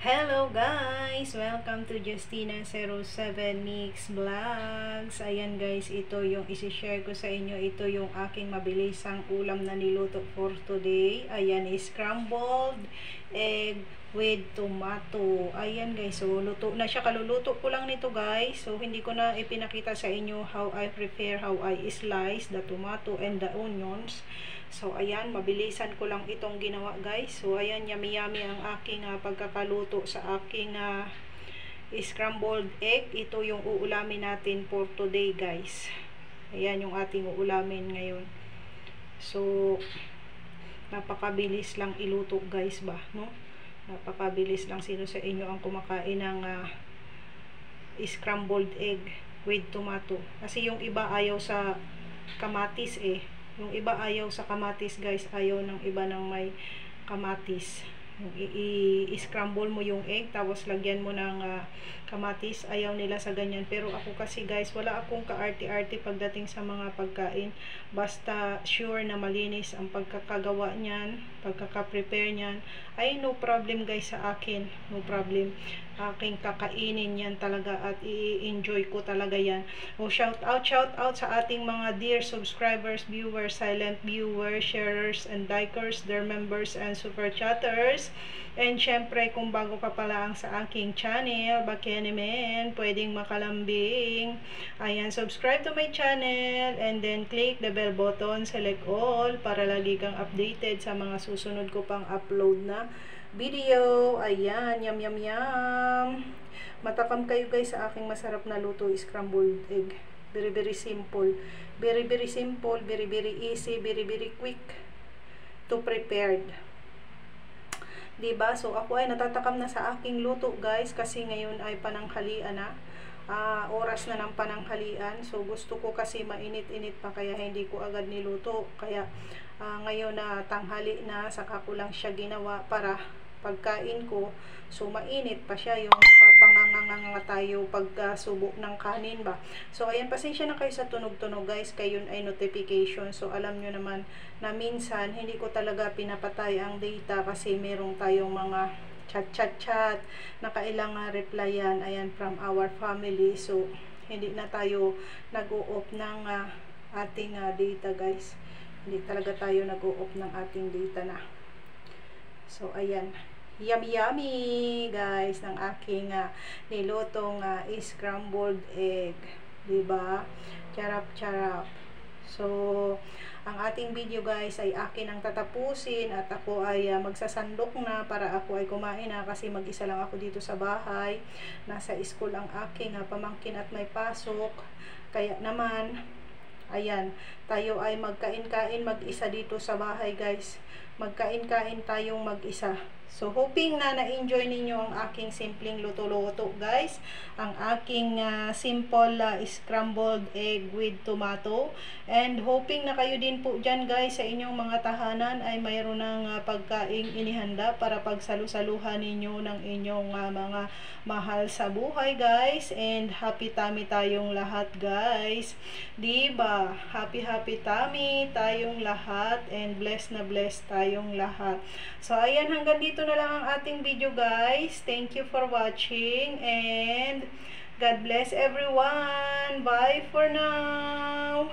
Hello guys! Welcome to Justina07 Mix Vlogs. Ayan guys, ito yung isi-share ko sa inyo. Ito yung aking mabilisang ulam na niluto for today. Ayan, scrambled egg with tomato. Ayan guys, so luto na siya. Kaluluto ko lang nito guys. So hindi ko na ipinakita sa inyo how I prepare, how I slice the tomato and the onions. So, ayan, mabilisan ko lang itong ginawa, guys. So, ayan, yummy-yummy ang aking pagkakaluto sa aking scrambled egg. Ito yung uulamin natin for today, guys. Ayan yung ating uulamin ngayon. So, napakabilis lang iluto, guys, ba, no? Napakabilis lang. Sino sa inyo ang kumakain ng scrambled egg with tomato? Kasi yung iba ayaw sa kamatis, eh. Yung iba ayaw sa kamatis guys, ayaw ng iba ng may kamatis. I-scramble mo yung egg tapos lagyan mo ng kamatis, ayaw nila sa ganyan. Pero ako kasi guys, wala akong kaarte-arte pagdating sa mga pagkain. Basta sure na malinis ang pagkakagawa niyan, pagkaka-prepare niyan, ay no problem guys sa akin. No problem. Aking kakainin yan talaga at i-enjoy ko talaga yan. O shout out sa ating mga dear subscribers, viewers, silent viewers, sharers and likers, their members and super chatters. And syempre kung bago ka pa lang sa aking channel, Bakenemen, pwedeng makalambing. Ayan, subscribe to my channel and then click the bell button, select all para lagi kang updated sa mga susunod ko pang upload na video. Ayan, yum yum yum. Matakam kayo guys sa aking masarap na luto, scrambled egg. Very very simple. Very very simple, very very easy, very very quick to prepared. Diba? So ako ay natatakam na sa aking luto guys kasi ngayon ay pananghalian na. Oras na ng pananghalian. So gusto ko kasi mainit-init pa kaya hindi ko agad niluto. Kaya ngayon na tanghali na, saka ko lang siya ginawa para pagkain ko. So mainit pa siya, yung papanganganga tayo pagkasubo ng kanin ba. So ayan, pasensya na kayo sa tunog-tunog guys, kayon ay notification. So alam nyo naman na minsan hindi ko talaga pinapatay ang data kasi merong tayong mga chat na kailangan replyan, ayan, from our family. So hindi na tayo nag-o-off ng ating data guys. Hindi talaga tayo nag-o-off ng ating data na. So ayan, yummy yummy guys ng aking nilutong scrambled egg, diba? Charap charap. So ang ating video guys ay akin ang tatapusin at ako ay magsasandok na para ako ay kumain na kasi mag-isa lang ako dito sa bahay. Nasa school ang aking pamangkin at may pasok. Kaya naman, ayan, tayo ay magkain-kain mag-isa dito sa bahay guys. Magkain-kain tayong mag-isa. So hoping na na-enjoy ninyo ang aking simpleng luto-luto guys. Ang aking simple scrambled egg with tomato. And hoping na kayo din po dyan guys sa inyong mga tahanan ay mayroon ng pagkaing inihanda para pagsalu-saluhan ninyo ng inyong mga mahal sa buhay guys. And happy tummy tayong lahat guys. Diba? Happy tummy tayong lahat and blessed na blessed tayong lahat. So ayan, hanggang dito na lang ang ating video guys. Thank you for watching and God bless everyone. Bye for now.